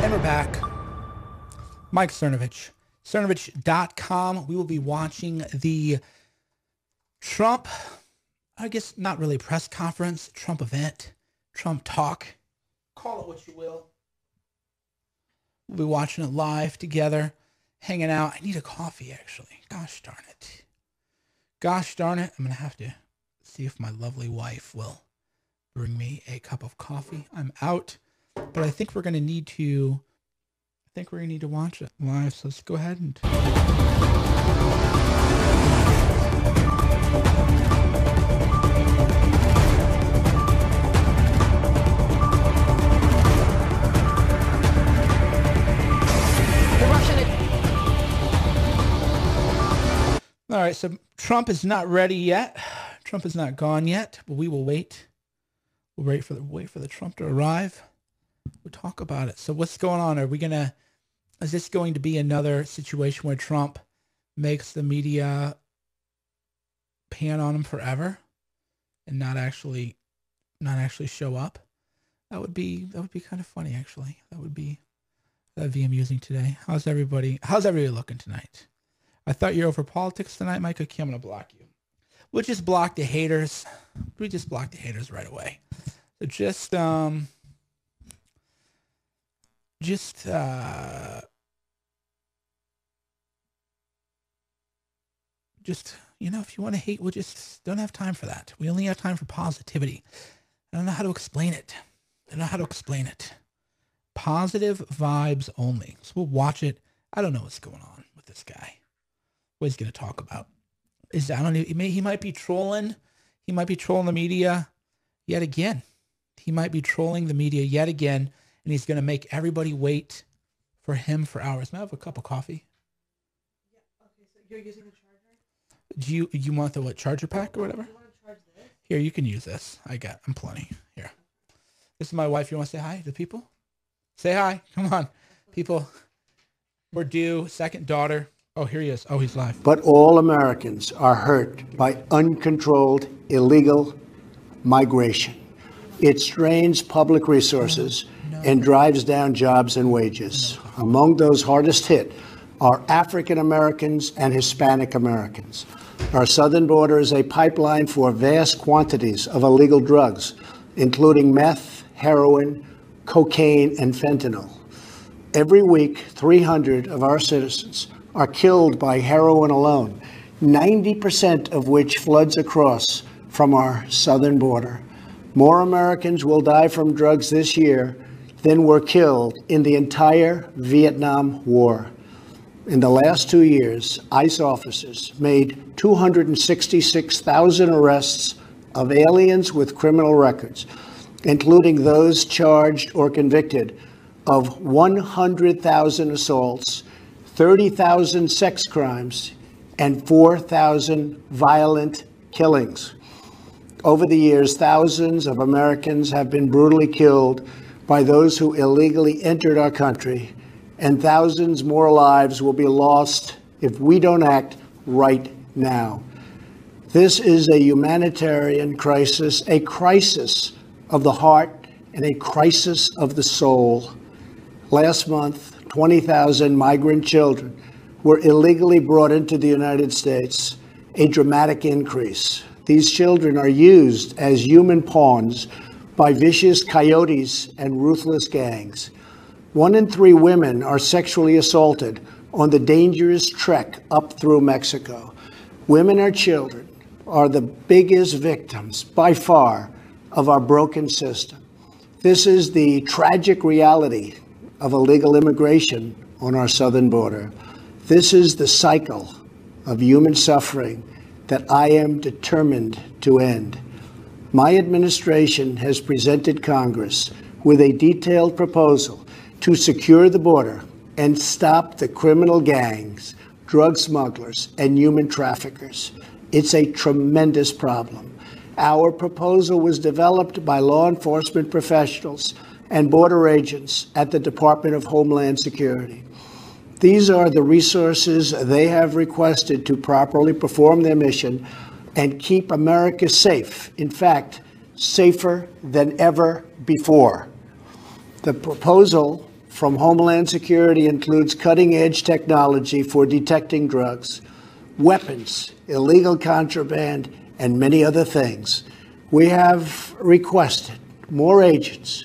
And we're back. Mike Cernovich, Cernovich.com. We will be watching the Trump, I guess not really press conference, Trump event, Trump talk. Call it what you will. We'll be watching it live together, hanging out. I need a coffee, actually. Gosh darn it. Gosh darn it. I'm going to have to see if my lovely wife will bring me a cup of coffee. I'm out, but I think we're going to need to watch it live. So let's go ahead and all right, so Trump is not ready yet. Trump is not gone yet, but we will wait. We'll wait for the Trump to arrive. We'll talk about it. So what's going on? Is this going to be another situation where Trump makes the media pan on him forever and not actually show up? That would be kind of funny, actually. That'd be amusing today. How's everybody looking tonight? I thought you were over politics tonight, Mike. Okay, I'm gonna block you. We'll just block the haters. We just block the haters right away. So just if you want to hate, we'll just don't have time for that. We only have time for positivity. I don't know how to explain it. Positive vibes only. So we'll watch it. I don't know what's going on with this guy. What he's going to talk about. He might be trolling. He might be trolling the media yet again. And he's going to make everybody wait for him for hours. May I have a cup of coffee? Yeah. Okay. So you're using the charger? Do you want the charger pack or whatever? Do you want to charge this? Here, you can use this. I'm plenty. Here. This is my wife. You want to say hi to the people? Say hi. Come on. People, we're due. Second daughter. Oh, here he is. Oh, he's live. But all Americans are hurt by uncontrolled illegal migration. It strains public resources and drives down jobs and wages. Among those hardest hit are African Americans and Hispanic Americans. Our southern border is a pipeline for vast quantities of illegal drugs, including meth, heroin, cocaine, and fentanyl. Every week, 300 of our citizens are killed by heroin alone, 90% of which floods across from our southern border. More Americans will die from drugs this year than were killed in the entire Vietnam War. In the last 2 years, ICE officers made 266,000 arrests of aliens with criminal records, including those charged or convicted of 100,000 assaults, 30,000 sex crimes, and 4,000 violent killings. Over the years, thousands of Americans have been brutally killed by those who illegally entered our country, and thousands more lives will be lost if we don't act right now. This is a humanitarian crisis, a crisis of the heart, and a crisis of the soul. Last month, 20,000 migrant children were illegally brought into the United States, a dramatic increase. These children are used as human pawns by vicious coyotes and ruthless gangs. 1 in 3 women are sexually assaulted on the dangerous trek up through Mexico. Women and children are the biggest victims, by far, of our broken system. This is the tragic reality of illegal immigration on our southern border. This is the cycle of human suffering that I am determined to end. My administration has presented Congress with a detailed proposal to secure the border and stop the criminal gangs, drug smugglers, and human traffickers. It's a tremendous problem. Our proposal was developed by law enforcement professionals and border agents at the Department of Homeland Security. These are the resources they have requested to properly perform their mission and keep America safe. In fact, safer than ever before. The proposal from Homeland Security includes cutting-edge technology for detecting drugs, weapons, illegal contraband, and many other things. We have requested more agents,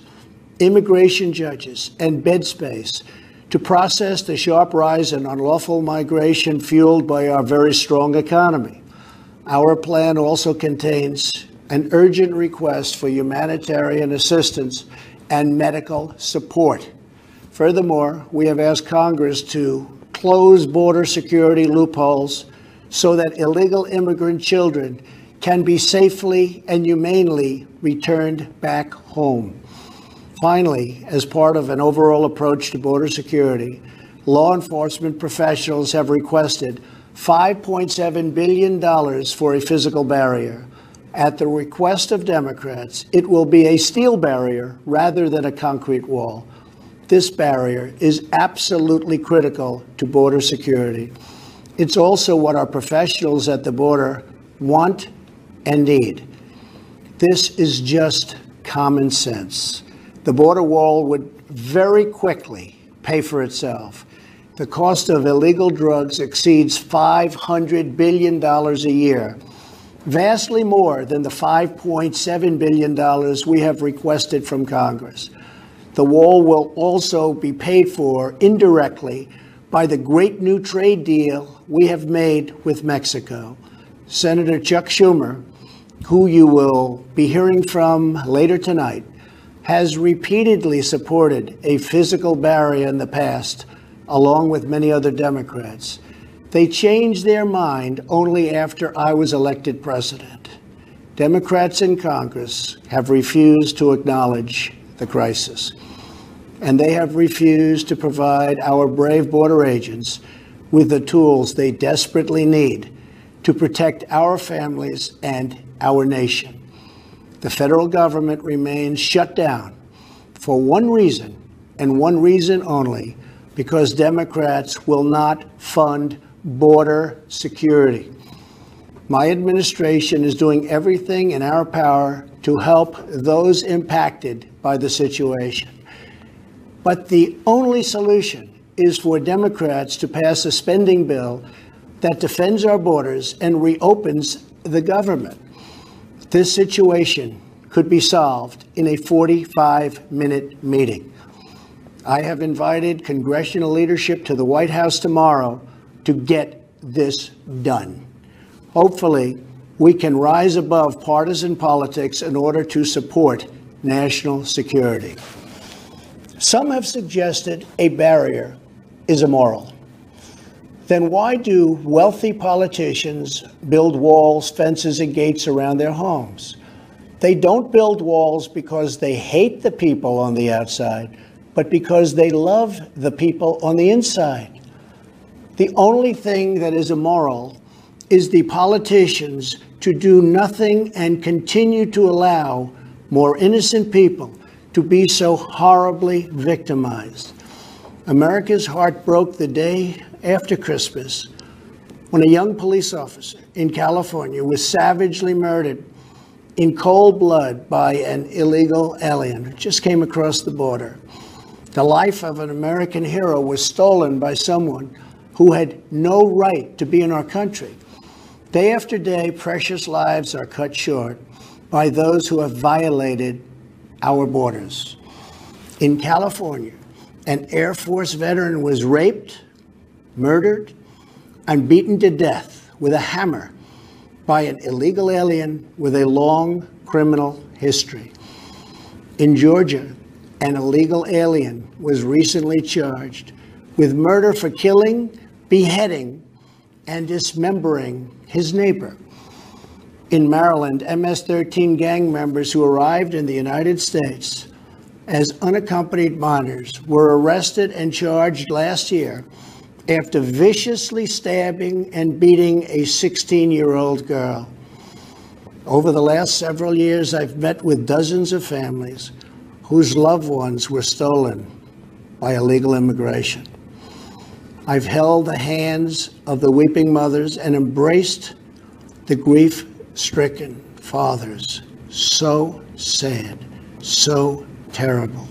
immigration judges, and bed space to process the sharp rise in unlawful migration fueled by our very strong economy. Our plan also contains an urgent request for humanitarian assistance and medical support. Furthermore, we have asked Congress to close border security loopholes so that illegal immigrant children can be safely and humanely returned back home. Finally, as part of an overall approach to border security, law enforcement professionals have requested $5.7 billion for a physical barrier. At the request of Democrats, it will be a steel barrier rather than a concrete wall. This barrier is absolutely critical to border security. It's also what our professionals at the border want and need. This is just common sense. The border wall would very quickly pay for itself. The cost of illegal drugs exceeds $500 billion a year, vastly more than the $5.7 billion we have requested from Congress. The wall will also be paid for indirectly by the great new trade deal we have made with Mexico. Senator Chuck Schumer, who you will be hearing from later tonight, has repeatedly supported a physical barrier in the past, along with many other Democrats. They changed their mind only after I was elected president. Democrats in Congress have refused to acknowledge the crisis, and they have refused to provide our brave border agents with the tools they desperately need to protect our families and our nation. The federal government remains shut down for one reason, and one reason only, because Democrats will not fund border security. My administration is doing everything in our power to help those impacted by the situation. But the only solution is for Democrats to pass a spending bill that defends our borders and reopens the government. This situation could be solved in a 45-minute meeting. I have invited congressional leadership to the White House tomorrow to get this done. Hopefully, we can rise above partisan politics in order to support national security. Some have suggested a barrier is immoral. Then why do wealthy politicians build walls, fences, and gates around their homes? They don't build walls because they hate the people on the outside, but because they love the people on the inside. The only thing that is immoral is the politicians to do nothing and continue to allow more innocent people to be so horribly victimized. America's heart broke the day after Christmas when a young police officer in California was savagely murdered in cold blood by an illegal alien who just came across the border. The life of an American hero was stolen by someone who had no right to be in our country. Day after day, precious lives are cut short by those who have violated our borders. In California, an Air Force veteran was raped, murdered, and beaten to death with a hammer by an illegal alien with a long criminal history. In Georgia, an illegal alien was recently charged with murder for killing, beheading, and dismembering his neighbor. In Maryland, MS-13 gang members who arrived in the United States as unaccompanied minors were arrested and charged last year after viciously stabbing and beating a 16-year-old girl. Over the last several years, I've met with dozens of families whose loved ones were stolen by illegal immigration. I've held the hands of the weeping mothers and embraced the grief-stricken fathers. So sad, so terrible.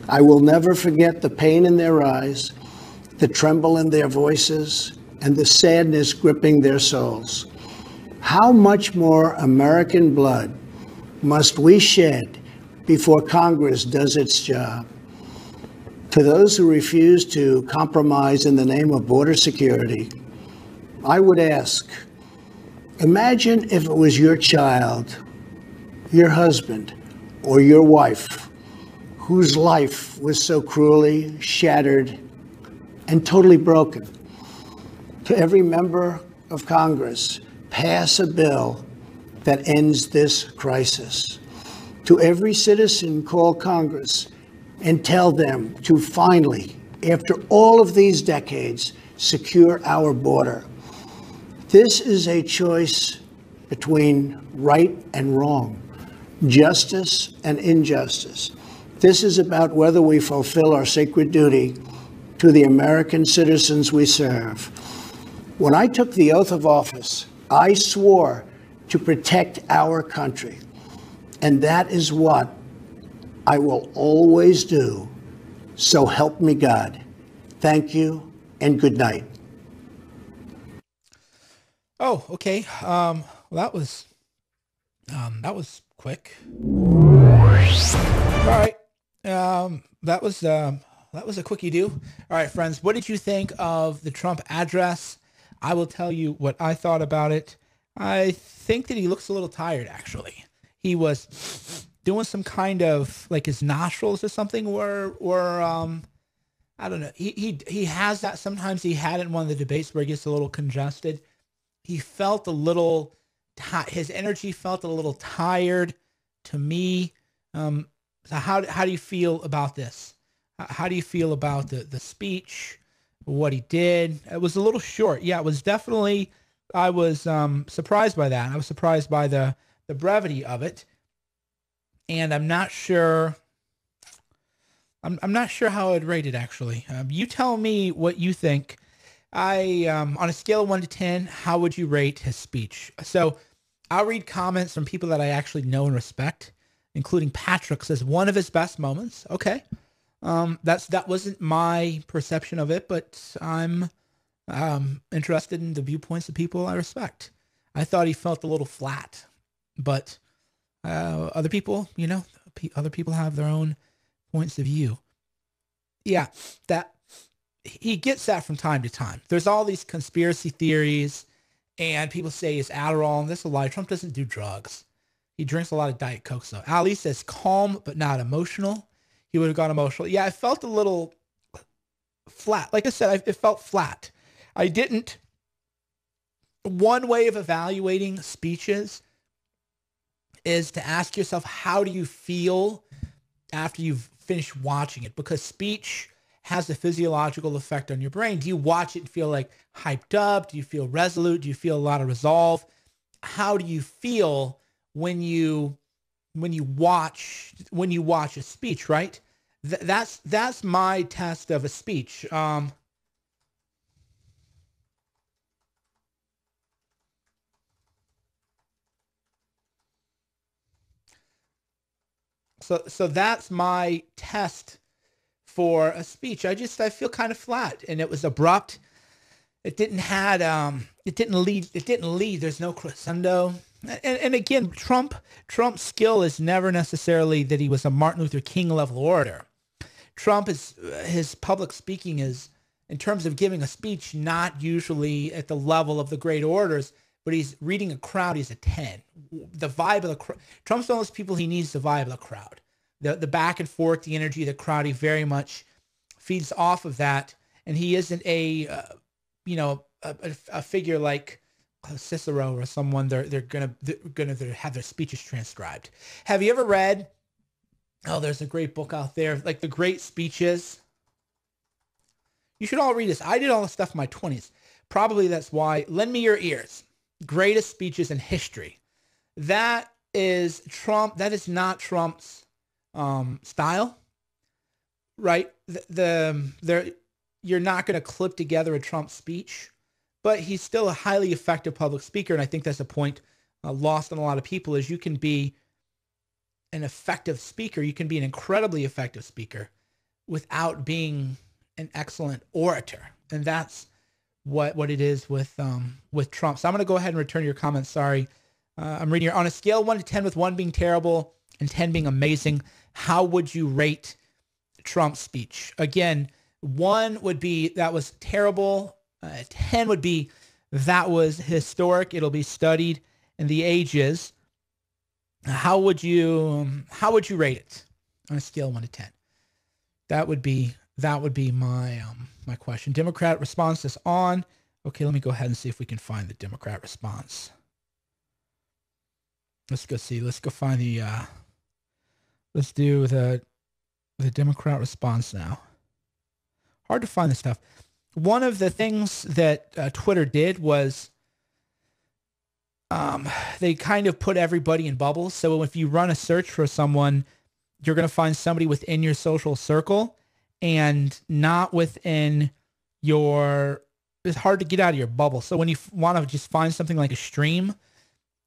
I will never forget the pain in their eyes, the tremble in their voices, and the sadness gripping their souls. How much more American blood must we shed before Congress does its job? To those who refuse to compromise in the name of border security, I would ask, imagine if it was your child, your husband, or your wife whose life was so cruelly shattered and totally broken. To every member of Congress, pass a bill that ends this crisis. To every citizen, call Congress and tell them to finally, after all of these decades, secure our border. This is a choice between right and wrong, justice and injustice. This is about whether we fulfill our sacred duty to the American citizens we serve. When I took the oath of office, I swore to protect our country, and that is what I will always do. So help me God. Thank you and good night. Oh, okay. That was quick. All right. That was a quickie do. All right, friends. What did you think of the Trump address? I will tell you what I thought about it. I think that he looks a little tired, actually. He was doing some kind of, like, his nostrils or something were I don't know. He has that. Sometimes he had it in one of the debates where he gets a little congested. He felt a little, his energy felt a little tired to me. So how do you feel about this? How do you feel about the speech, what he did? It was a little short. Yeah, it was definitely, I was surprised by that. I was surprised by the brevity of it. And I'm not sure, I'm not sure how I'd rate it, actually. You tell me what you think. On a scale of 1 to 10, how would you rate his speech? So I'll read comments from people that I actually know and respect, including Patrick says one of his best moments. Okay. That wasn't my perception of it, but I'm interested in the viewpoints of people I respect. I thought he felt a little flat, but other people, other people have their own points of view. Yeah, that he gets that from time to time. There's all these conspiracy theories, and people say it's Adderall, and this is a lie. Trump doesn't do drugs. He drinks a lot of Diet Coke. So Ali says calm but not emotional. He would have gone emotional. Yeah, I felt a little flat. Like I said, it felt flat. I didn't. One way of evaluating speeches is to ask yourself, how do you feel after you've finished watching it? Because speech has a physiological effect on your brain. Do you watch it and feel like hyped up? Do you feel resolute? Do you feel a lot of resolve? How do you feel when you watch a speech, right? That's my test of a speech. So that's my test for a speech. I feel kind of flat, and it was abrupt. It didn't lead. There's no crescendo. And again, Trump's skill is never necessarily that he was a Martin Luther King level orator. His public speaking is, in terms of giving a speech, not usually at the level of the great orators, but he's reading a crowd. He's a 10. The vibe of the crowd. Trump's one of those people, he needs the vibe of the crowd. The back and forth, the energy of the crowd, he very much feeds off of that. And he isn't a figure like Cicero or someone they're gonna have their speeches transcribed. Have you ever read? Oh, there's a great book out there, like The Great Speeches. You should all read this. I did all this stuff in my 20s. Probably that's why. Lend me your ears. Greatest speeches in history. That is Trump. That is not Trump's style, right? You're not going to clip together a Trump speech, but he's still a highly effective public speaker. And I think that's a point lost on a lot of people, is you can be an effective speaker. You can be an incredibly effective speaker without being an excellent orator. And that's what it is with Trump. So I'm going to go ahead and return your comments. Sorry. I'm reading here. On a scale of 1 to 10, with 1 being terrible and 10 being amazing, how would you rate Trump's speech? Again, 1 would be that was terrible. 10 would be that was historic. It'll be studied in the ages. How would you rate it on a scale of 1 to 10? That would be my my question. Democrat response is on. Okay, let me go ahead and see if we can find the Democrat response. Let's go see. Let's go find the let's do the Democrat response now. Hard to find this stuff. One of the things that Twitter did was they kind of put everybody in bubbles. So if you run a search for someone, you're going to find somebody within your social circle and not within your, it's hard to get out of your bubble. So when you want to just find something like a stream,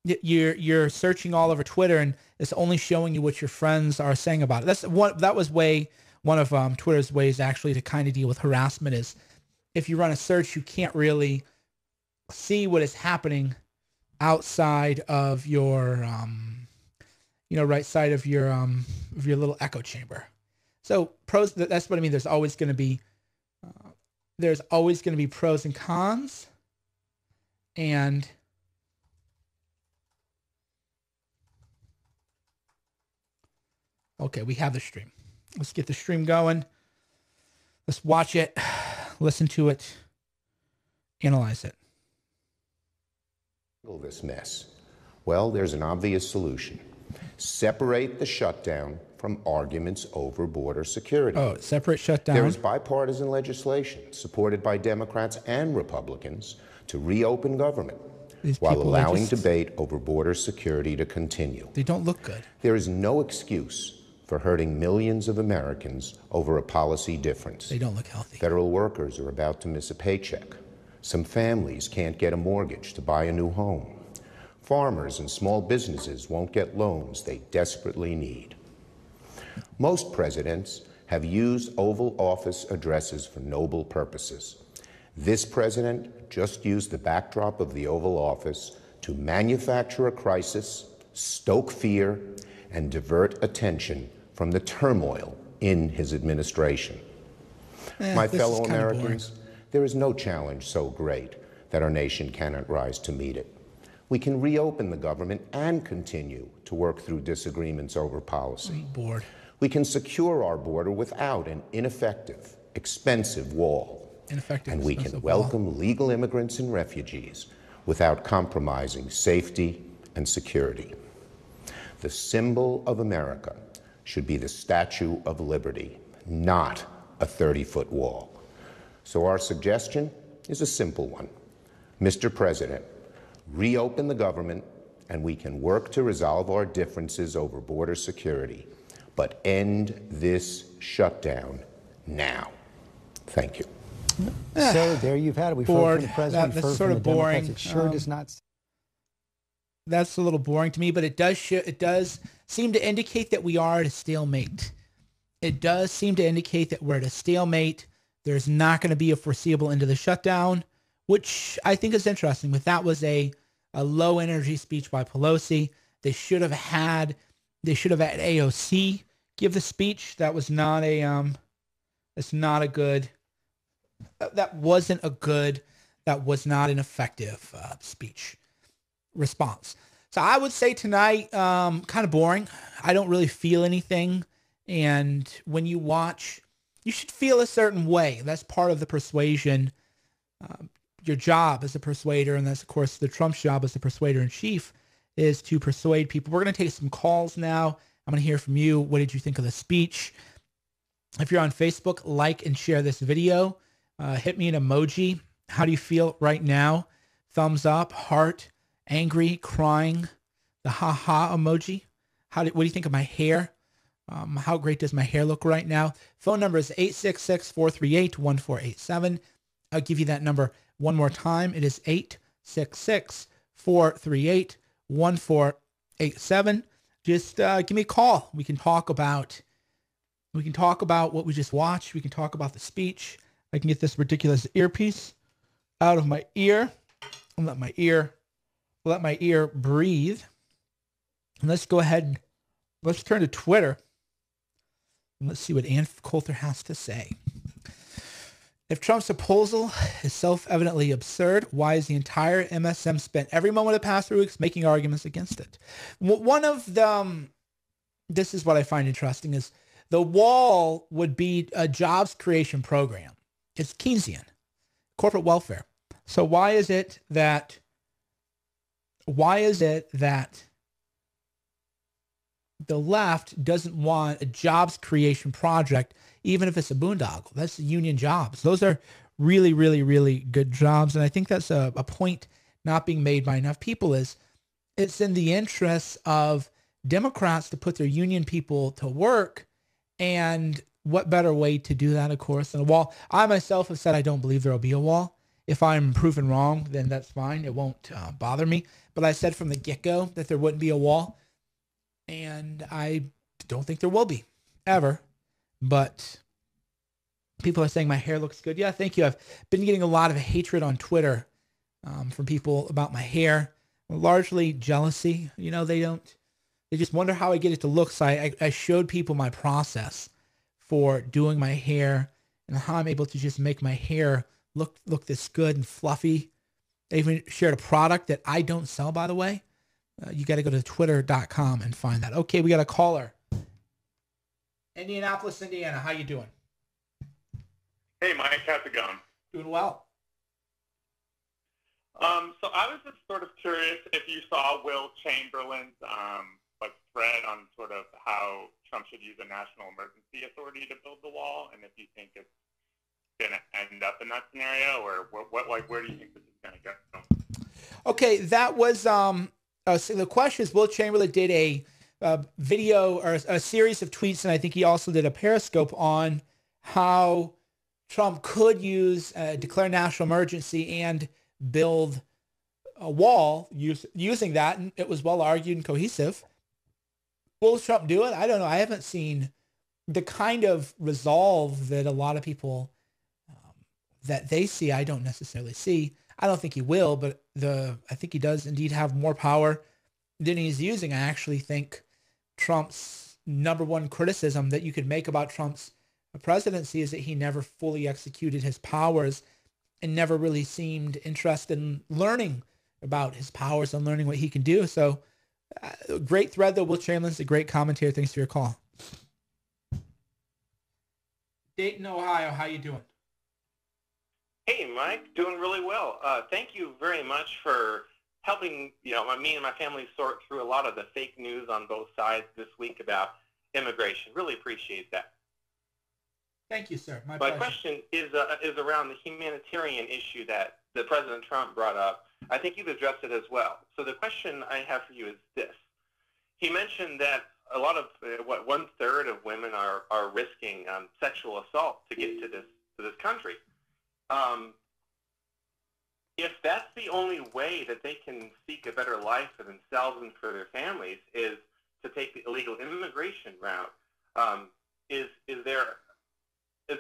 you're searching all over Twitter and it's only showing you what your friends are saying about it. That was one of Twitter's ways actually to kind of deal with harassment is if you run a search, you can't really see what is happening outside of your, right side of your little echo chamber. So pros, that's what I mean. There's always going to be pros and cons. And okay, we have the stream. Let's get the stream going. Let's watch it, listen to it, analyze it. This mess? Well, there's an obvious solution. Separate the shutdown from arguments over border security. Oh, separate shutdown. There is bipartisan legislation supported by Democrats and Republicans to reopen government while allowing debate over border security to continue. They don't look good. There is no excuse for hurting millions of Americans over a policy difference. They don't look healthy. Federal workers are about to miss a paycheck. Some families can't get a mortgage to buy a new home. Farmers and small businesses won't get loans they desperately need. Most presidents have used Oval Office addresses for noble purposes. This president just used the backdrop of the Oval Office to manufacture a crisis, stoke fear, and divert attention from the turmoil in his administration. My fellow Americans, there is no challenge so great that our nation cannot rise to meet it. We can reopen the government and continue to work through disagreements over policy. We can secure our border without an ineffective, expensive wall. And we can welcome legal immigrants and refugees without compromising safety and security. The symbol of America should be the Statue of Liberty, not a 30-foot wall. So our suggestion is a simple one. Mr. President, reopen the government and we can work to resolve our differences over border security, but end this shutdown now. Thank you. So there you've had it. We've heard from the president. That's sort of boring. It sure does not. That's a little boring to me, but it does seem to indicate that we are at a stalemate. It does seem to indicate that we're at a stalemate. There's not going to be a foreseeable end to the shutdown, which I think is interesting. But that was a low energy speech by Pelosi. They should have had AOC give the speech. That was not a it's not a good. That wasn't a good. That was not an effective speech response. So I would say tonight, kind of boring. I don't really feel anything. And when you watch, you should feel a certain way. That's part of the persuasion. Your job as a persuader, and that's, of course, the Trump's job as the persuader in chief, is to persuade people. We're going to take some calls now. I'm going to hear from you. What did you think of the speech? If you're on Facebook, like and share this video. Hit me an emoji. How do you feel right now? Thumbs up, heart, angry, crying, the ha-ha emoji. What do you think of my hair? How great does my hair look right now? Phone number is 866-438-1487. I'll give you that number one more time. It is 866-438-1487. Just give me a call. We can talk about We can talk about what we just watched. We can talk about the speech. I can get this ridiculous earpiece out of my ear and let my ear breathe. And let's go ahead and let's turn to Twitter. And let's see what Ann Coulter has to say. If Trump's proposal is self-evidently absurd, why is the entire MSM spent every moment of the past 3 weeks making arguments against it? One of the, this is what I find interesting, is the wall would be a jobs creation program. It's Keynesian, corporate welfare. So why is it that the left doesn't want a jobs creation project, even if it's a boondoggle? That's union jobs. Those are really, really, really good jobs. And I think that's a point not being made by enough people, is it's in the interests of Democrats to put their union people to work. And what better way to do that, of course, than a wall? I myself have said I don't believe there will be a wall. If I'm proven wrong, then that's fine. It won't bother me. But I said from the get-go that there wouldn't be a wall. And I don't think there will be, ever. But people are saying my hair looks good. Yeah, thank you. I've been getting a lot of hatred on Twitter from people about my hair. Largely jealousy. You know, they just wonder how I get it to look. So I showed people my process for doing my hair and how I'm able to just make my hair look this good and fluffy. I even shared a product that I don't sell, by the way. You got to go to twitter.com and find that. Okay, we got a caller. Indianapolis, Indiana. How you doing? Hey, Mike. How's it going? Doing well. So I was just sort of curious if you saw Will Chamberlain's thread on sort of how Trump should use a national emergency authority to build the wall, and if you think it's going to end up in that scenario, or where do you think this is going to go? Okay, that was so the question is, Will Chamberlain did a video or a series of tweets, and I think he also did a Periscope on how Trump could declare national emergency and build a wall using that, and it was well argued and cohesive. Will Trump do it? I don't know. I haven't seen the kind of resolve that a lot of people that they see. I don't necessarily see. I don't think he will, but I think he does indeed have more power than he's using. I actually think Trump's number one criticism that you could make about Trump's presidency is that he never fully executed his powers and never really seemed interested in learning about his powers and learning what he can do. So great thread, though. Will Chamberlain's a great commentator. Thanks for your call. Dayton, Ohio, how you doing? Hey, Mike, doing really well. Thank you very much for helping me and my family sort through a lot of the fake news on both sides this week about immigration. Really appreciate that. Thank you, sir. My question is around the humanitarian issue that the President Trump brought up. I think you've addressed it as well. So the question I have for you is this. He mentioned that a lot of, 1/3 of women are risking sexual assault to get to this country. If that's the only way that they can seek a better life for themselves and for their families is to take the illegal immigration route, is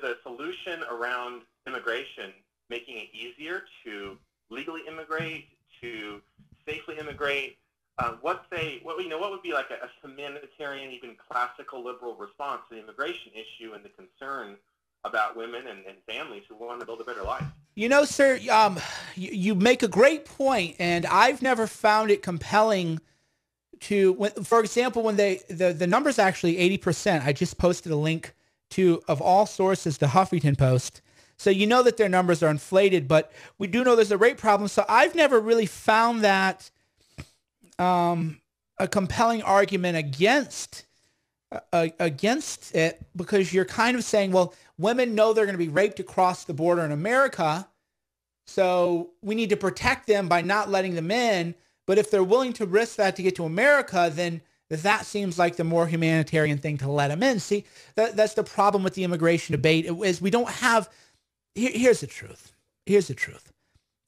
a solution around immigration making it easier to legally immigrate, to safely immigrate? What would be like a humanitarian, even classical liberal response to the immigration issue and the concern about women and families who want to build a better life? You know, sir, you make a great point, and I've never found it compelling for example, when the number's actually 80%. I just posted a link of all sources to Huffington Post. So you know that their numbers are inflated, but we do know there's a rate problem. So I've never really found that a compelling argument against it, because you're kind of saying, well, women know they're going to be raped across the border in America, so we need to protect them by not letting them in. But if they're willing to risk that to get to America, then that seems like the more humanitarian thing to let them in. See, that's the problem with the immigration debate, is we don't have... Here's the truth. Here's the truth.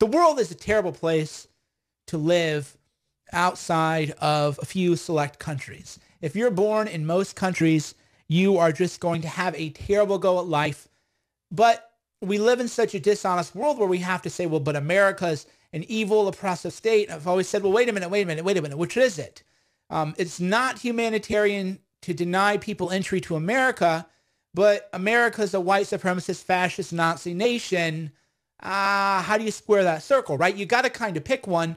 The world is a terrible place to live outside of a few select countries. If you're born in most countries, you are just going to have a terrible go at life. But we live in such a dishonest world where we have to say, well, but America's an evil, oppressive state. I've always said, well, wait a minute, which is it? It's not humanitarian to deny people entry to America, but America's a white supremacist, fascist, Nazi nation. How do you square that circle, right? You got to kind of pick one,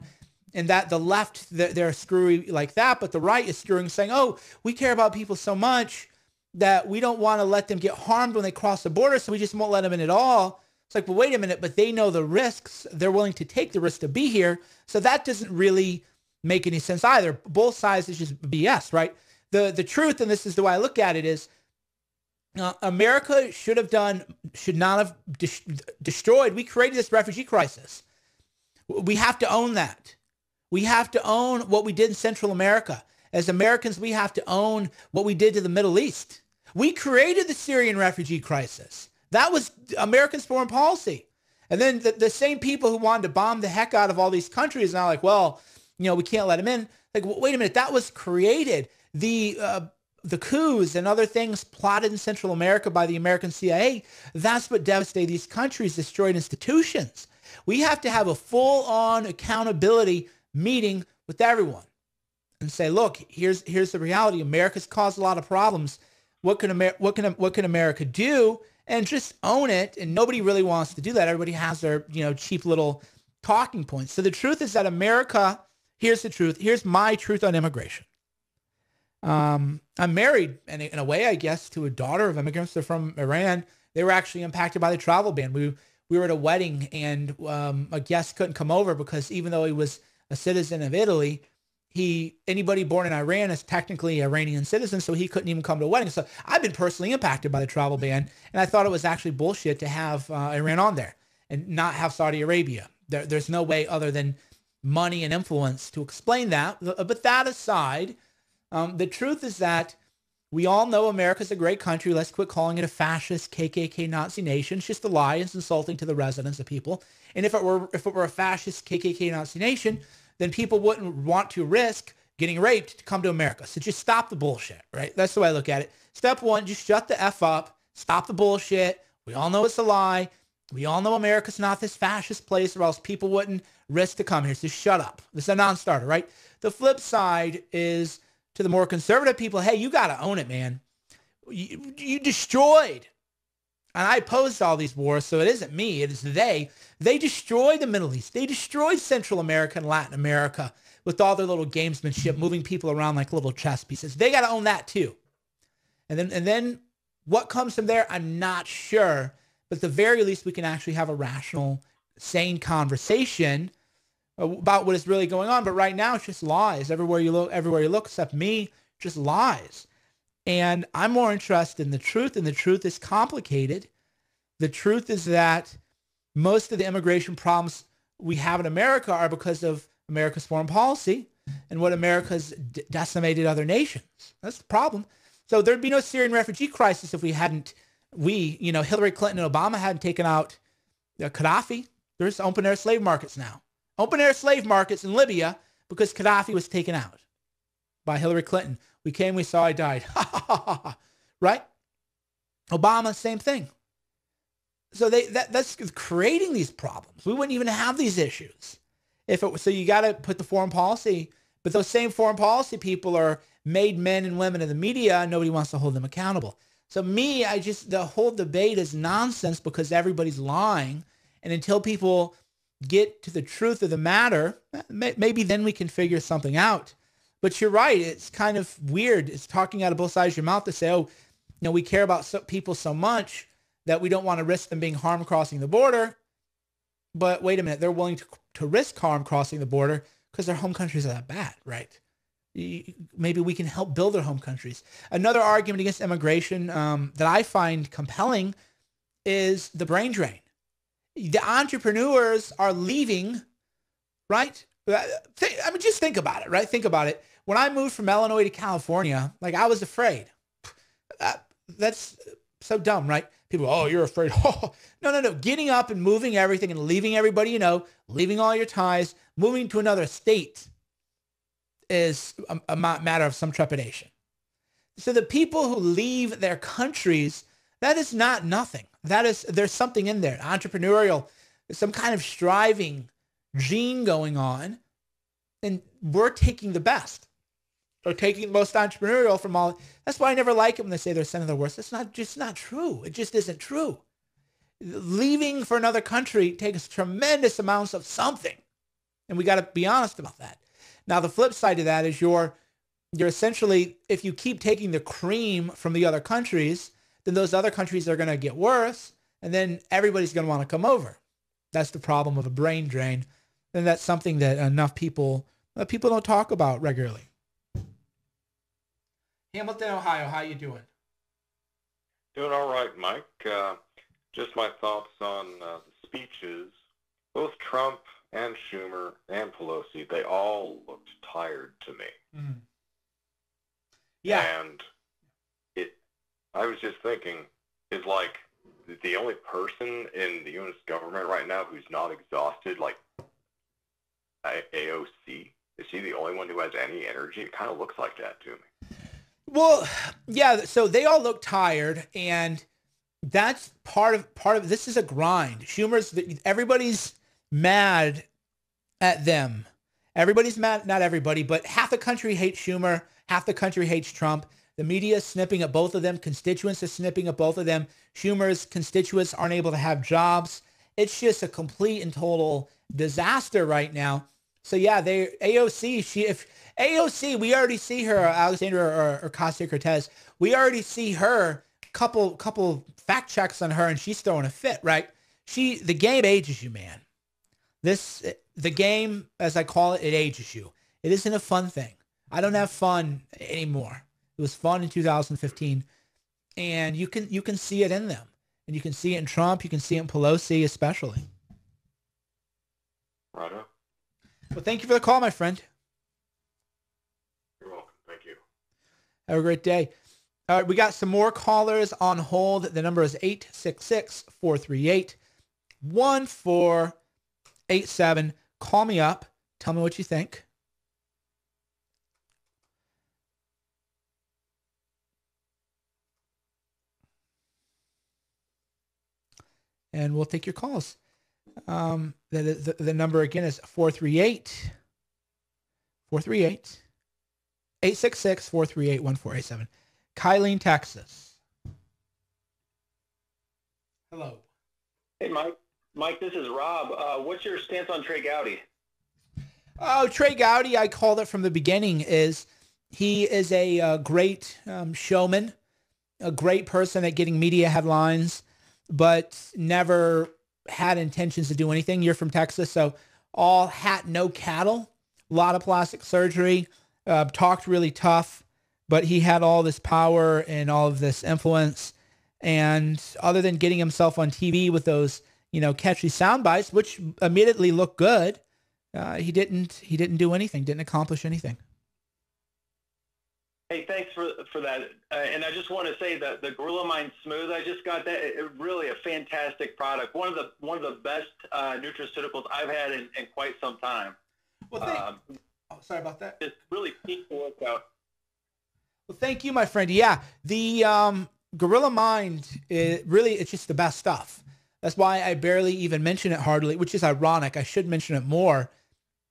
and that the left, they're screwy like that, but the right is screwing, saying, oh, we care about people so much that we don't want to let them get harmed when they cross the border, so we just won't let them in at all. It's like, well, wait a minute, but they know the risks. They're willing to take the risk to be here. So that doesn't really make any sense either. Both sides is just BS, right? The truth, and this is the way I look at it, is America should not have destroyed. We created this refugee crisis. We have to own that. We have to own what we did in Central America. As Americans, we have to own what we did to the Middle East. We created the Syrian refugee crisis. That was America's foreign policy. And then the same people who wanted to bomb the heck out of all these countries are now like, well, we can't let them in. Like, well, wait a minute, that was created. The coups and other things plotted in Central America by the American CIA, that's what devastated these countries, destroyed institutions. We have to have a full-on accountability meeting with everyone and say, look, here's the reality. America's caused a lot of problems. What can America do? And just own it. And nobody really wants to do that. Everybody has their, cheap little talking points. So the truth is that America, here's the truth. Here's my truth on immigration. I'm married, and in a way, I guess, to a daughter of immigrants. They're from Iran. They were actually impacted by the travel ban. We were at a wedding, and a guest couldn't come over because even though he was a citizen of Italy, anybody born in Iran is technically Iranian citizen, so he couldn't even come to a wedding. So I've been personally impacted by the travel ban, and I thought it was actually bullshit to have Iran on there and not have Saudi Arabia. There's no way other than money and influence to explain that. But that aside, the truth is that we all know America's a great country. Let's quit calling it a fascist, KKK, Nazi nation. It's just a lie. It's insulting to the residents of people. And if it were a fascist, KKK, Nazi nation, then people wouldn't want to risk getting raped to come to America. So just stop the bullshit, right? That's the way I look at it. Step one, just shut the F up. Stop the bullshit. We all know it's a lie. We all know America's not this fascist place or else people wouldn't risk to come here. So shut up. This is a non-starter, right? The flip side is to the more conservative people, hey, you got to own it, man. You destroyed. And I opposed all these wars, so it isn't me, it is they. They destroyed the Middle East. They destroyed Central America and Latin America with all their little gamesmanship, moving people around like little chess pieces. They got to own that too. And then what comes from there, I'm not sure. But at the very least, we can actually have a rational, sane conversation about what is really going on. But right now, it's just lies. Everywhere you look, except me, just lies. And I'm more interested in the truth, and the truth is complicated. The truth is that most of the immigration problems we have in America are because of America's foreign policy and what America's decimated other nations. That's the problem. So there'd be no Syrian refugee crisis if Hillary Clinton and Obama hadn't taken out Gaddafi. There's open-air slave markets now. Open-air slave markets in Libya because Gaddafi was taken out by Hillary Clinton. We came, we saw, I died. Right? Obama, same thing. So that's creating these problems. We wouldn't even have these issues if it was. So you got to put the foreign policy, but those same foreign policy people are made men and women in the media, and nobody wants to hold them accountable. So the whole debate is nonsense because everybody's lying. And until people get to the truth of the matter, maybe then we can figure something out. But you're right. It's kind of weird. It's talking out of both sides of your mouth to say, we care about people so much that we don't want to risk them being harmed crossing the border. But wait a minute, they're willing to risk harm crossing the border because their home countries are that bad, right? Maybe we can help build their home countries. Another argument against immigration that I find compelling is the brain drain. The entrepreneurs are leaving, right? Just think about it, right? Think about it. When I moved from Illinois to California, I was afraid. That's so dumb, right? People, oh, you're afraid. Oh, no. Getting up and moving everything and leaving everybody leaving all your ties, moving to another state is a matter of some trepidation. So the people who leave their countries, that is not nothing. There's something in there, entrepreneurial, some kind of striving gene going on. And we're taking the best. Or taking the most entrepreneurial from all. That's why I never like it when they say they're sending the worst. It's not true. It just isn't true. Leaving for another country takes tremendous amounts of something. And we got to be honest about that. Now, the flip side of that is you're essentially, if you keep taking the cream from the other countries, then those other countries are going to get worse. And then everybody's going to want to come over. That's the problem of a brain drain. And that's something that enough people don't talk about regularly. Hamilton, Ohio, how you doing? Doing all right, Mike. Just my thoughts on the speeches. Both Trump and Schumer and Pelosi, they all looked tired to me. Mm-hmm. Yeah. And I was just thinking, is like the only person in the U.S. government right now who's not exhausted, like AOC? Is she the only one who has any energy? It kind of looks like that to me. Well, yeah, so they all look tired, and that's part of this is a grind. Everybody's mad at them. Everybody's mad, not everybody, but half the country hates Schumer, half the country hates Trump. The media is snipping at both of them. Constituents are snipping at both of them. Schumer's constituents aren't able to have jobs. It's just a complete and total disaster right now. So yeah, AOC, we already see her, Alexandria Ocasio-Cortez. We already see her, couple fact checks on her, and she's throwing a fit, right? The game ages you, man. The game, as I call it, it ages you. It isn't a fun thing. I don't have fun anymore. It was fun in 2015, and you can see it in them, and you can see it in Trump. You can see it in Pelosi, especially. Right on. Well, thank you for the call, my friend. You're welcome. Thank you. Have a great day. All right, we got some more callers on hold. The number is 866-438-1487. Call me up. Tell me what you think. And we'll take your calls. The number again is 866-438-1487. Kylene, Texas. Hello. Hey, Mike. Mike, this is Rob. What's your stance on Trey Gowdy? Oh, Trey Gowdy, I called it from the beginning, he is a great showman, a great person at getting media headlines, but never had intentions to do anything. You're from Texas, so all hat, no cattle, a lot of plastic surgery, talked really tough, but he had all this power and all of this influence. And other than getting himself on TV with those, catchy sound bites, which immediately looked good, he didn't do anything, didn't accomplish anything. Hey, thanks for that. And I just want to say that the Gorilla Mind Smooth, I just got that. Really a fantastic product. One of the best nutraceuticals I've had in quite some time. Well, sorry about that. It's really peak workout. Well, thank you, my friend. Yeah, the Gorilla Mind, it's just the best stuff. That's why I barely even mention it hardly, which is ironic. I should mention it more,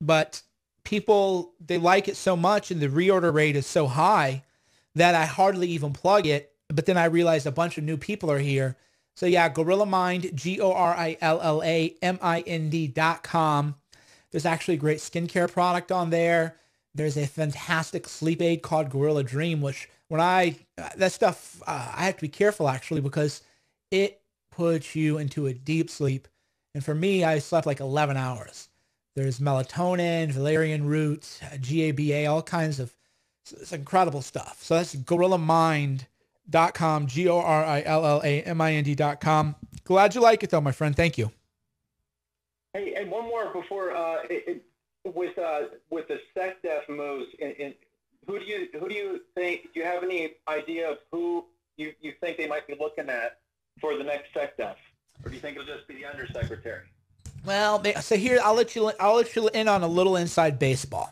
but people, they like it so much and the reorder rate is so high that I hardly even plug it. But then I realize a bunch of new people are here. So yeah, Gorilla Mind, GORILLAMIND.com. There's actually a great skincare product on there. There's a fantastic sleep aid called Gorilla Dream, which that stuff, I have to be careful actually because it puts you into a deep sleep. And for me, I slept like 11 hours. There's melatonin, valerian root, GABA, all kinds of, it's incredible stuff. So that's GorillaMind.com, GORILLAMIND.com. Glad you like it though, my friend. Thank you. Hey, and one more before, with the SecDef moves, who do you think, do you have any idea of who you think they might be looking at for the next SecDef? Or do you think it'll just be the undersecretary? Well, so here I'll let you in on a little inside baseball.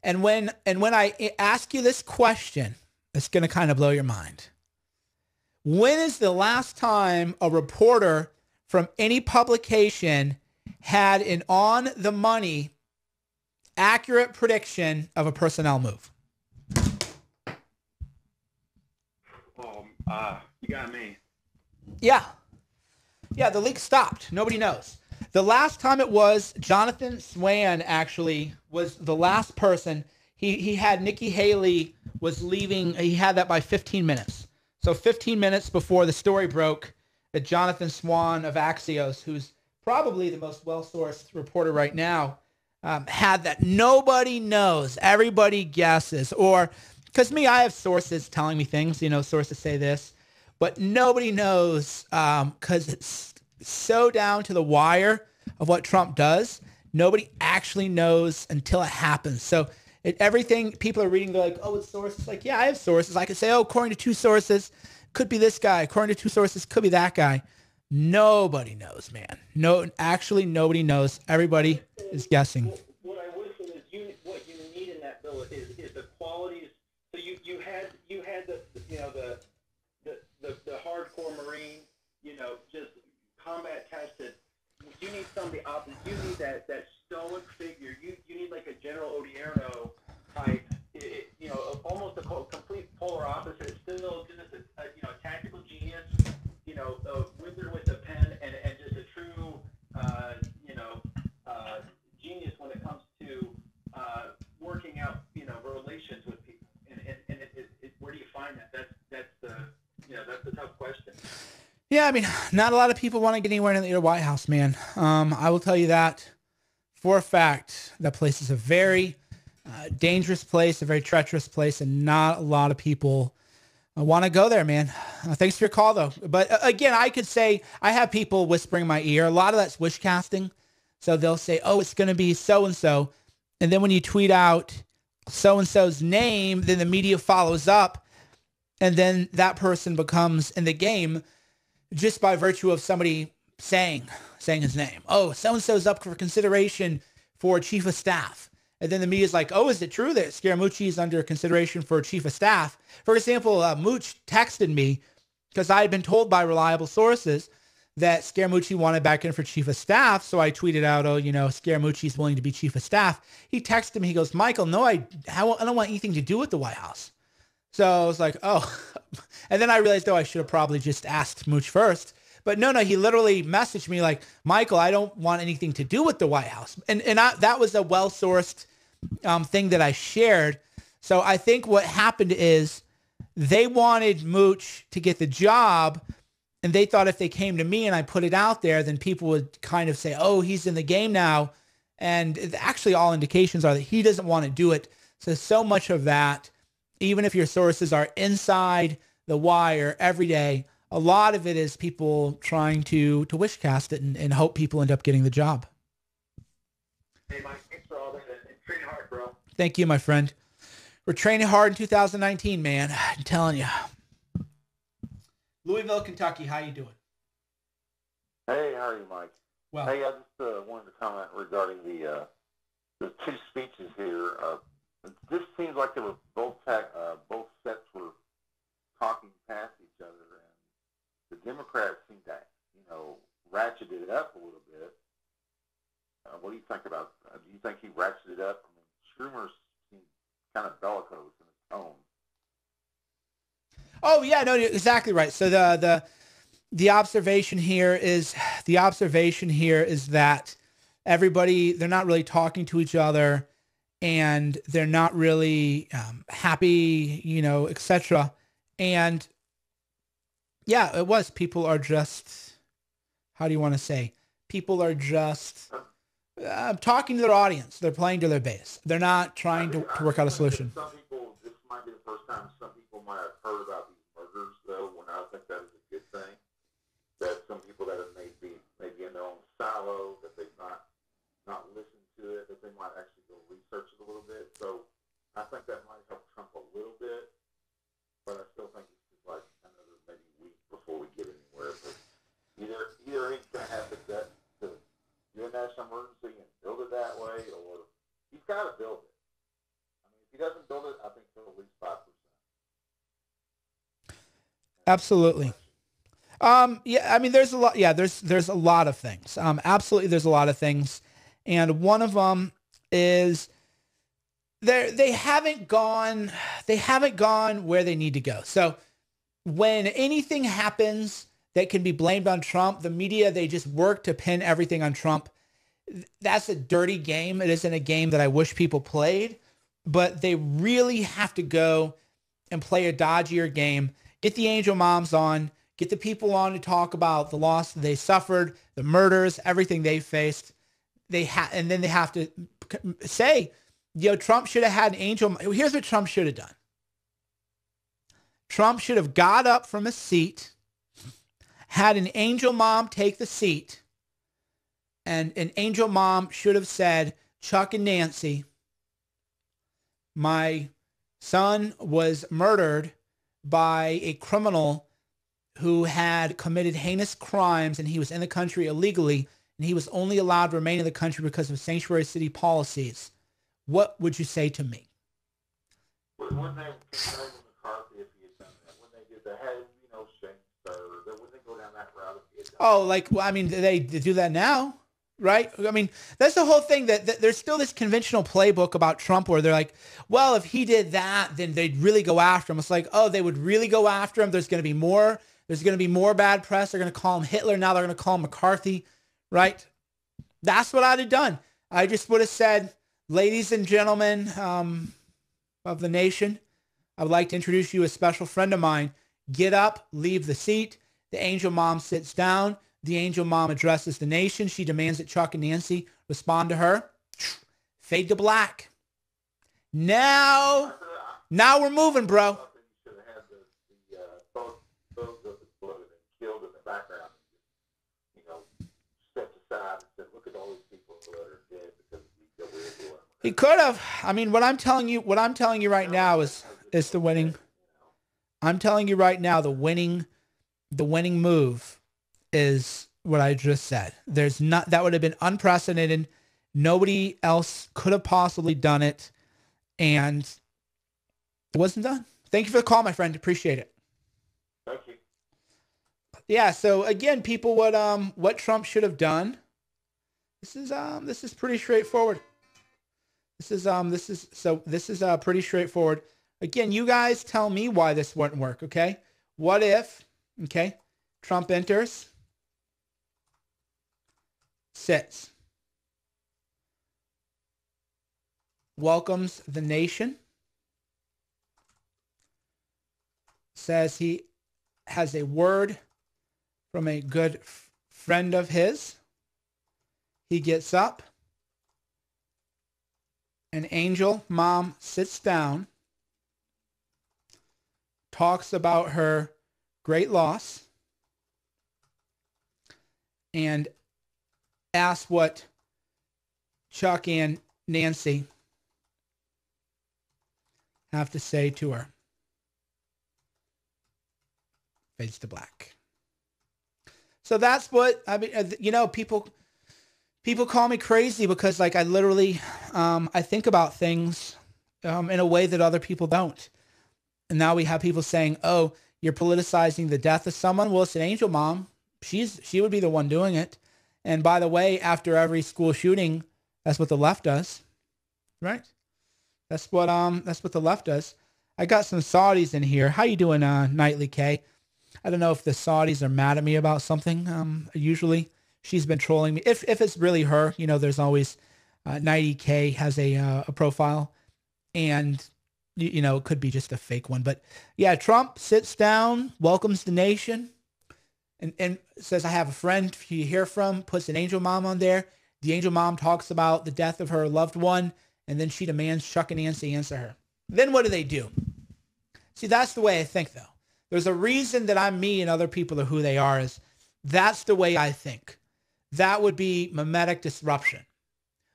And when I ask you this question, It's going to kind of blow your mind. When is the last time a reporter from any publication had an on-the-money, accurate prediction of a personnel move? You got me. Yeah, the leak stopped. Nobody knows. The last time it was, Jonathan Swan actually was the last person. He had Nikki Haley was leaving. He had that by 15 minutes. So 15 minutes before the story broke, that Jonathan Swan of Axios, who's probably the most well-sourced reporter right now, had that. Nobody knows. Everybody guesses. Or, because I have sources telling me things, sources say this, but nobody knows because it's so down to the wire of what Trump does. Nobody actually knows until it happens. So everything people are reading, they're like, oh, it's sources. Like, yeah, I have sources. I could say, oh, according to 2 sources, could be this guy. According to 2 sources, could be that guy. Nobody knows, man. No, actually, nobody knows. Everybody is guessing. What I would say is what you need in that bill is the qualities. So you had the hardcore Marine, just combat tested. You need somebody opposite. You need that stoic figure. You need like a General Odierno type. Almost a complete polar opposite. Still just a tactical genius. A wizard with a pen and just a true genius when it comes to working out relations with people. And where do you find that? That's the tough question. Yeah, not a lot of people want to get anywhere in the White House, man. I will tell you that for a fact. That place is a very dangerous place, a very treacherous place, and not a lot of people want to go there, man. Thanks for your call, though. But again, I could say I have people whispering in my ear. A lot of that's wish casting. So they'll say, oh, it's going to be so-and-so. And then when you tweet out so-and-so's name, then the media follows up. And then that person becomes in the game just by virtue of somebody saying his name. Oh, so-and-so's up for consideration for chief of staff. And then the media's like, oh, is it true that Scaramucci is under consideration for chief of staff? For example, Mooch texted me because I had been told by reliable sources that Scaramucci wanted back in for chief of staff. So I tweeted out, oh, Scaramucci's willing to be chief of staff. He texted me. He goes, Michael, no, I don't want anything to do with the White House. So I was like, oh. And then I realized, I should have probably just asked Mooch first. But no, he literally messaged me like, Michael, I don't want anything to do with the White House. And that was a well-sourced thing that I shared. So I think what happened is they wanted Mooch to get the job, and they thought if they came to me and I put it out there, then people would kind of say, oh, he's in the game now. And actually all indications are that he doesn't want to do it. So much of that, even if your sources are inside the wire every day, a lot of it is people trying to wish cast it and hope people end up getting the job. Hey, Mike, thanks for all that. And train hard, bro. Thank you, my friend. We're training hard in 2019, man. I'm telling you. Louisville, Kentucky, how you doing? Hey, how are you, Mike? Well, hey, I just wanted to comment regarding the 2 speeches here. This seems like they were both sets were talking past each other, and the Democrats seem to, ratcheted it up a little bit. What do you think about? Do you think he ratcheted up? Schumer seemed kind of bellicose in his tone. Oh yeah, no, you're exactly right. So the observation here is that everybody, they're not really talking to each other, and they're not really happy, etc. And yeah, it was. People are just, how do you want to say? People are just talking to their audience. They're playing to their base. They're not trying to work out a solution. Some people, this might be the first time some people might have heard about these murders, though, when I think that is a good thing. That some people that have maybe in their own silo, that they've not listened to it, that they might actually go research it a little bit. So I think that might help Trump a little bit, but I still think it's just like another maybe week before we get anywhere. But either he's going to have the guts to do a national emergency and build it that way, or he's got to build it. If he doesn't build it, I think he'll lose 5%. Absolutely. Yeah, I mean, there's a lot. Yeah, there's a lot of things. Absolutely, there's a lot of things, and one of them is they haven't gone where they need to go. So when anything happens that can be blamed on Trump, the media, they just work to pin everything on Trump. That's a dirty game. It isn't a game that I wish people played, but they really have to go and play a dodgier game. Get the angel moms on, get the people on to talk about the loss they suffered, the murders, everything they faced. And then they have to say, Trump should have had an angel. Here's what Trump should have done. Trump should have got up from his seat, had an angel mom take the seat, and an angel mom should have said, Chuck and Nancy, my son was murdered by a criminal who had committed heinous crimes, and he was in the country illegally, and he was only allowed to remain in the country because of sanctuary city policies. What would you say to me? Wouldn't they compare McCarthy if he had done that? Wouldn't they do the hey, Shane Star? Wouldn't they go down that route if he had done that? I mean, they do that now, right? I mean, that's the whole thing, that there's still this conventional playbook about Trump where they're like, well, if he did that, then they'd really go after him. It's like, oh, they would really go after him. There's going to be more bad press. They're going to call him Hitler. Now they're going to call him McCarthy, right? That's what I'd have done. I just would have said, ladies and gentlemen of the nation, I would like to introduce you a special friend of mine. Get up, leave the seat. The angel mom sits down. The angel mom addresses the nation. She demands that Chuck and Nancy respond to her. Fade to black. Now we're moving, bro. He could have. I mean, what I'm telling you right now is the winning. I'm telling you right now, the winning move is what I just said. That would have been unprecedented. Nobody else could have possibly done it, and it wasn't done. Thank you for the call, my friend. Appreciate it. Thank you. Yeah. So again, people, what Trump should have done. This is pretty straightforward. This is pretty straightforward. Again, you guys tell me why this wouldn't work, okay? What if, Trump enters, sits, welcomes the nation, says he has a word from a good friend of his. He gets up. An angel mom sits down, talks about her great loss, and asks what Chuck and Nancy have to say to her. Fades to black. So that's what, I mean, people call me crazy because, I literally, I think about things in a way that other people don't. And now we have people saying, oh, you're politicizing the death of someone. Well, it's an angel mom. She would be the one doing it. And by the way, after every school shooting, that's what the left does, right? That's what the left does. I got some Saudis in here. How you doing, Nightly K? I don't know if the Saudis are mad at me about something. Usually. She's been trolling me. If it's really her, there's always 90K has a profile, and it could be just a fake one. But yeah, Trump sits down, welcomes the nation, and says, "I have a friend you hear from." Puts an angel mom on there. The angel mom talks about the death of her loved one, and then she demands Chuck and Nancy answer her. Then what do? See, that's the way I think, though. There's a reason that I'm me and other people are who they are. Is that's the way I think. That would be mimetic disruption.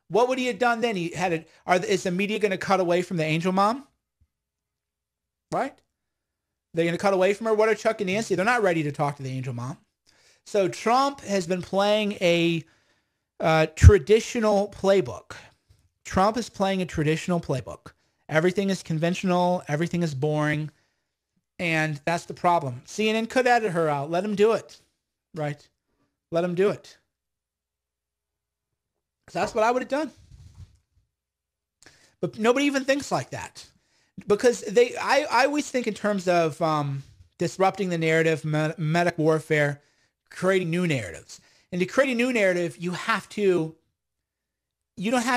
What would he have done then? Is the media going to cut away from the angel mom? Right? They're going to cut away from her. What are Chuck and Nancy? They're not ready to talk to the angel mom. So Trump has been playing a traditional playbook. Trump is playing a traditional playbook. Everything is conventional. Everything is boring. And that's the problem. CNN could edit her out. Let them do it. Right? Let them do it. So that's what I would have done. But nobody even thinks like that. Because I always think in terms of disrupting the narrative, medic warfare, creating new narratives. And to create a new narrative, you don't have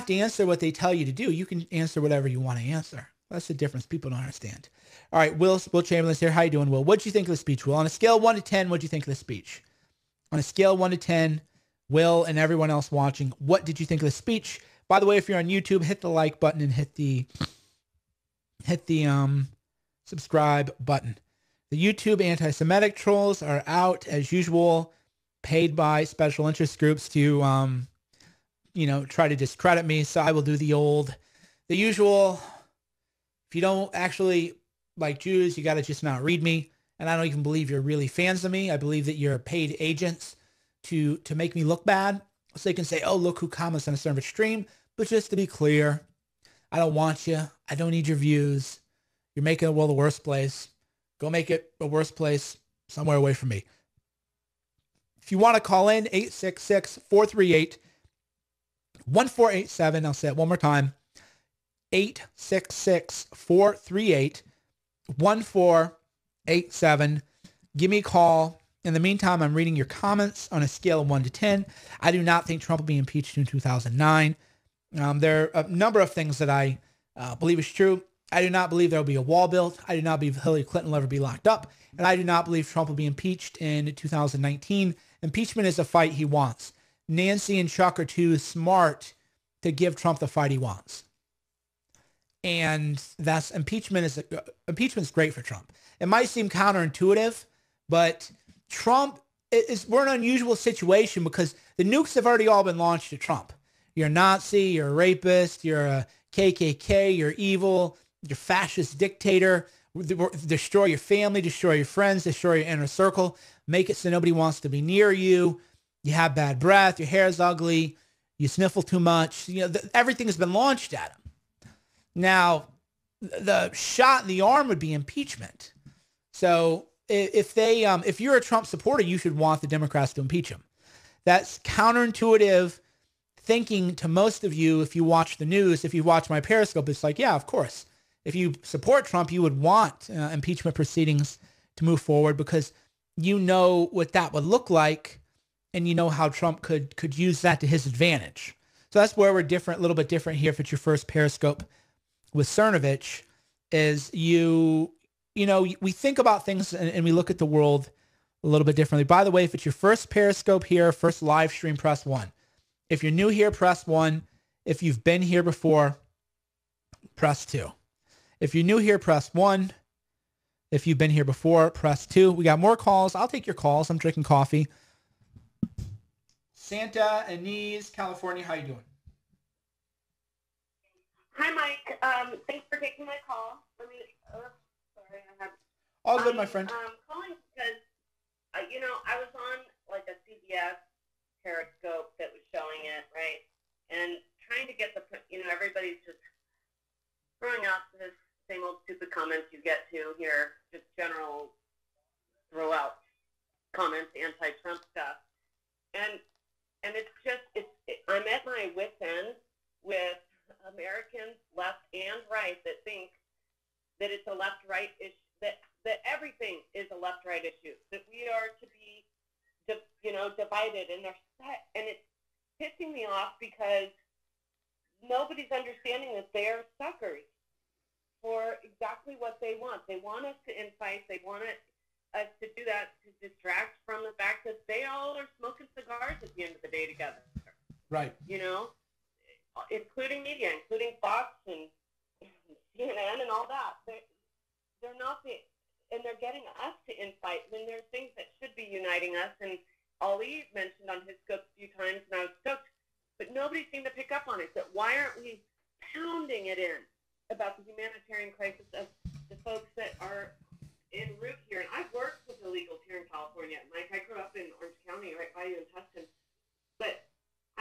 to answer what they tell you to do. You can answer whatever you want to answer. That's the difference. People don't understand. All right, Will Chamberlain's here. How you doing, Will? What'd you think of the speech, Will? On a scale of 1 to 10, what'd you think of the speech? On a scale of 1 to 10, Will and everyone else watching, what did you think of the speech? By the way, if you're on YouTube, hit the like button and hit the subscribe button. The YouTube anti-Semitic trolls are out as usual, paid by special interest groups to try to discredit me. So I will do the usual. If you don't actually like Jews, you got to just not read me. And I don't even believe you're really fans of me. I believe that you're paid agents to make me look bad. So they can say, oh, look who comments on a Cernovich stream. But just to be clear, I don't want you. I don't need your views. You're making the world a worse place. Go make it a worse place somewhere away from me. If you want to call in, 866-438-1487. I'll say it one more time. 866-438-1487. Give me a call. In the meantime, I'm reading your comments on a scale of 1 to 10. I do not think Trump will be impeached in 2009. There are a number of things that I believe is true. I do not believe there will be a wall built. I do not believe Hillary Clinton will ever be locked up. And I do not believe Trump will be impeached in 2019. Impeachment is a fight he wants. Nancy and Chuck are too smart to give Trump the fight he wants. And impeachment is great for Trump. It might seem counterintuitive, but we're in an unusual situation because the nukes have already all been launched at Trump. You're a Nazi, you're a rapist, you're a KKK, you're evil, you're a fascist dictator, destroy your family, destroy your friends, destroy your inner circle, make it so nobody wants to be near you, you have bad breath, your hair is ugly, you sniffle too much, everything has been launched at him. Now, the shot in the arm would be impeachment. So if you're a Trump supporter, you should want the Democrats to impeach him. That's counterintuitive thinking to most of you. If you watch the news, if you watch my Periscope, it's like, yeah, of course. If you support Trump, you would want impeachment proceedings to move forward because you know what that would look like and you know how Trump could use that to his advantage. So that's where we're different, a little bit different here. If it's your first Periscope with Cernovich, is we think about things and we look at the world a little bit differently. By the way, if it's your first Periscope here, first live stream, press 1. If you're new here, press 1. If you've been here before, press 2. If you're new here, press 1. If you've been here before, press 2. We got more calls. I'll take your calls. I'm drinking coffee. Santa Ynez, California. How you doing? Hi, Mike. Thanks for taking my call. Sorry, I have. All good, my friend. Calling because, I was on like a CBS Periscope that was showing it, right? And trying to get everybody's just throwing out this same old stupid comments you get to here, just general throw out comments, anti-Trump stuff. And it's just, I'm at my wit's end with Americans, left and right, that think that it's a left-right issue, that everything is a left-right issue, that we are to be, divided, and it's pissing me off because nobody's understanding that they're suckers for exactly what they want. They want us to infight. They want us to do that to distract from the fact that they all are smoking cigars at the end of the day together. Right. Including media, including Fox and CNN and all that. They're not and they're getting us to infight when there's things that should be uniting us. And Ali mentioned on his scope a few times, and I was stoked, but nobody seemed to pick up on it. That why aren't we pounding it in about the humanitarian crisis of the folks that are en route here? And I've worked with illegals here in California. Mike, I grew up in Orange County, right by you in Tustin. But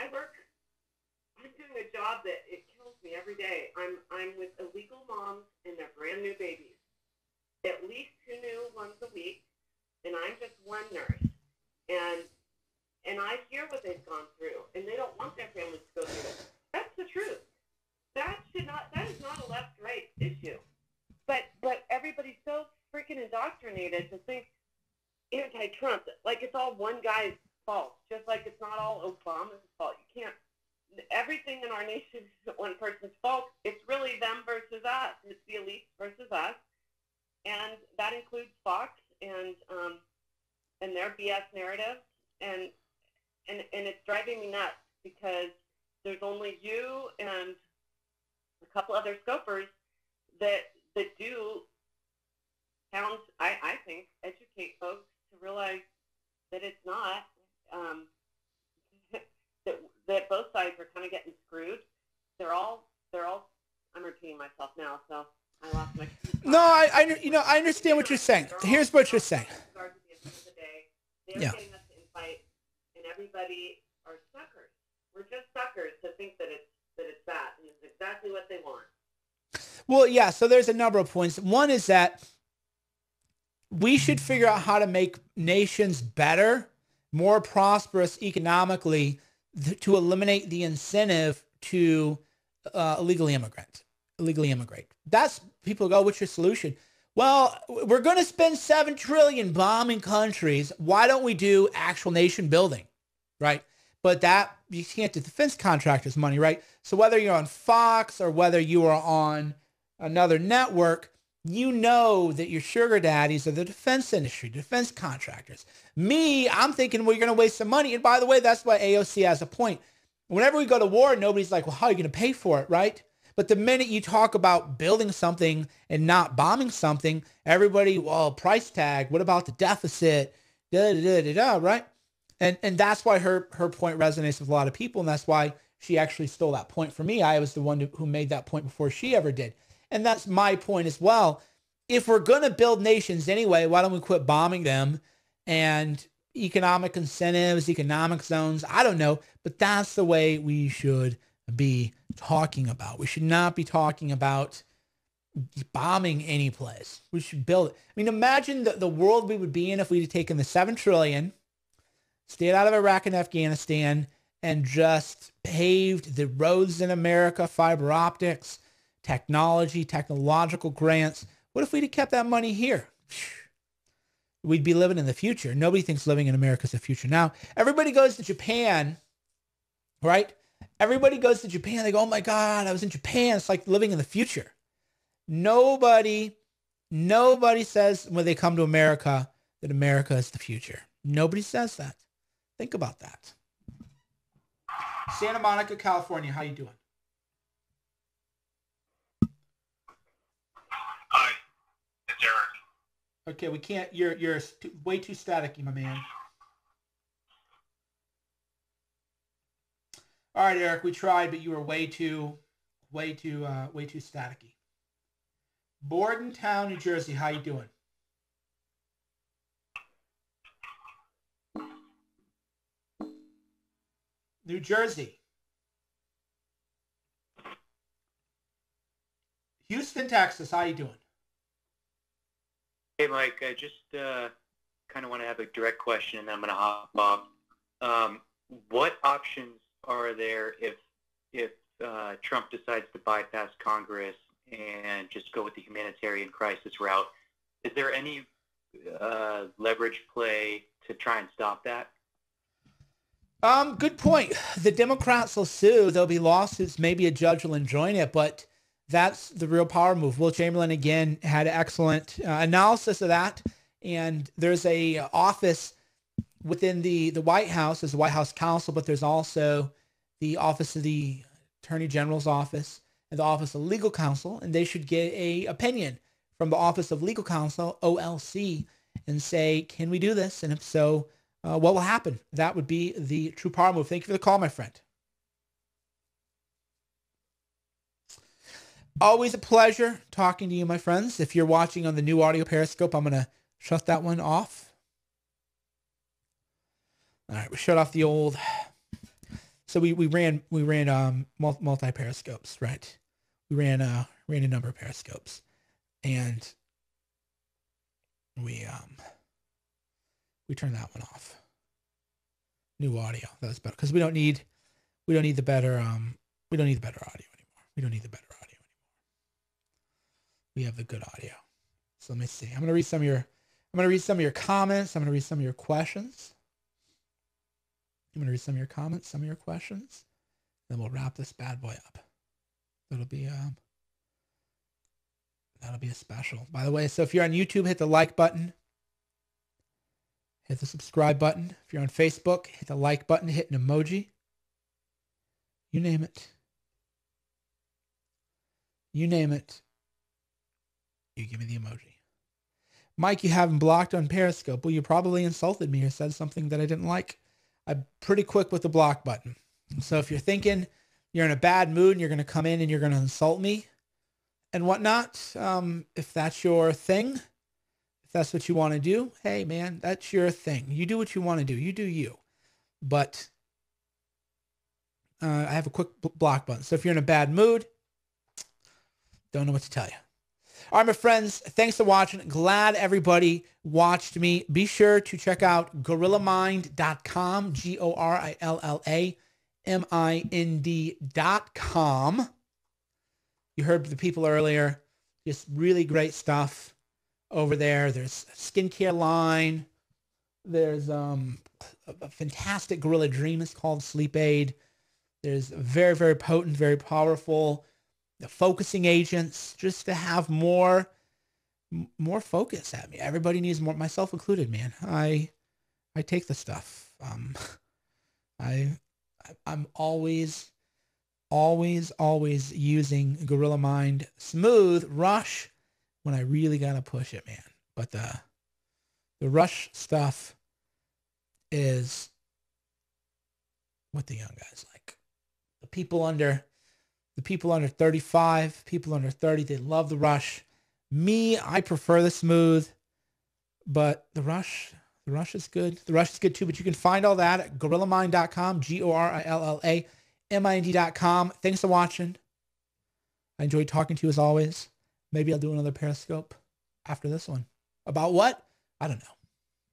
I'm doing a job that it kills me every day. I'm with illegal moms and their brand new babies. At least 2 new hear what they've gone through, and they don't want their families to go through it. That's the truth. That is not a left-right issue. But everybody's so freaking indoctrinated to think anti-Trump, like it's all one guy's fault, just like it's not all Obama's fault. You can't. Everything in our nation is one person's fault. It's really them versus us. It's the elites versus us, and that includes Fox and their BS narrative, and it's driving me nuts because there's only you and a couple other scopers that do sound, I think, educate folks to realize that it's not, that both sides are kind of getting screwed. They're all, I'm repeating myself now, so I lost my... No, I understand what you're saying. Here's what you're saying. They're getting us to invite, and everybody are suckers. We're just suckers to think that it's that, and it's exactly what they want. Well, yeah, so there's a number of points. One is that we should figure out how to make nations better, more prosperous economically, to eliminate the incentive to illegally immigrate. That's, people go, what's your solution? Well, we're going to spend $7 trillion bombing countries. Why don't we do actual nation building, right? But that, you can't do defense contractors' money, right? So whether you're on Fox or whether you are on another network, you know that your sugar daddies are the defense industry, defense contractors. Me, I'm thinking we're going to waste some money. And by the way, that's why AOC has a point. Whenever we go to war, nobody's like, well, how are you going to pay for it, right? But the minute you talk about building something and not bombing something, everybody, well, price tag, what about the deficit, right? And that's why her point resonates with a lot of people, and that's why she actually stole that point from me. I was the one who made that point before she ever did. And that's my point as well. If we're going to build nations anyway, why don't we quit bombing them? And economic incentives, economic zones, I don't know, but that's the way we should be talking about. We should not be talking about bombing any place. We should build it. I mean, imagine the world we would be in if we'd taken the $7 trillion, stayed out of Iraq and Afghanistan, and just paved the roads in America, fiber optics, technology, technological grants. What if we'd have kept that money here? We'd be living in the future. Nobody thinks living in America is the future. Now, everybody goes to Japan, right? Everybody goes to Japan. They go, oh my God, I was in Japan. It's like living in the future. Nobody says when they come to America that America is the future. Nobody says that. Think about that. Santa Monica, California. How you doing? Hi, it's Eric. Okay, we can't. You're way too staticky, my man. All right, Eric, we tried, but you were way too staticky. Bordentown, New Jersey. How you doing? New Jersey. Houston, Texas. How you doing? Hey, Mike. I just kind of want to have a direct question, and then I'm going to hop off. What options are there if Trump decides to bypass Congress and just go with the humanitarian crisis route? Is there any leverage play to try and stop that? Good point. The Democrats will sue. There'll be lawsuits. Maybe a judge will enjoin it, but that's the real power move. Will Chamberlain, again, had excellent analysis of that. And there's a office within the White House, as the White House counsel, but there's also the Office of the Attorney General's office and the Office of Legal Counsel, and they should get a opinion from the Office of Legal Counsel, OLC, and say, can we do this? And if so, what will happen? That would be the true power move. Thank you for the call, my friend. Always a pleasure talking to you, my friends. If you're watching on the new audio Periscope, I'm going to shut that one off. All right, we shut off the old. So we ran multi periscopes, right? We ran a number of periscopes, and we turned that one off. New audio. That's better because we don't need the better audio anymore. We don't need the better audio anymore. We have the good audio. So let me see. I'm gonna read some of your comments. I'm gonna read some of your questions. I'm gonna read some of your comments, some of your questions. Then we'll wrap this bad boy up. That'll be a special. By the way, so if you're on YouTube, hit the like button. Hit the subscribe button. If you're on Facebook, hit the like button, hit an emoji. You name it. You name it. You give me the emoji. Mike, you haven't blocked on Periscope. Well, you probably insulted me or said something that I didn't like. I'm pretty quick with the block button. So if you're thinking you're in a bad mood and you're going to come in and you're going to insult me and whatnot, if that's your thing, if that's what you want to do, hey, man, that's your thing. You do what you want to do. You do you. But I have a quick block button. So if you're in a bad mood, don't know what to tell you. All right, my friends, thanks for watching. Glad everybody watched me. Be sure to check out gorillamind.com, GORILLAMIND.com. You heard the people earlier. Just really great stuff over there. There's a skincare line. There's a fantastic Gorilla Dream. It's called Sleep Aid. There's very, very potent, very powerful the focusing agents, just to have more focus at me. Everybody needs more, myself included, man. I take the stuff. I'm always using Gorilla Mind Smooth Rush when I really gotta push it, man. But the Rush stuff is what the young guys like. The people under 35, people under 30, they love the Rush. Me, I prefer the Smooth, but the Rush is good. The Rush is good too, but you can find all that at gorillamind.com, GORILLAMIND.com. Thanks for watching. I enjoyed talking to you as always. Maybe I'll do another Periscope after this one. About what? I don't know.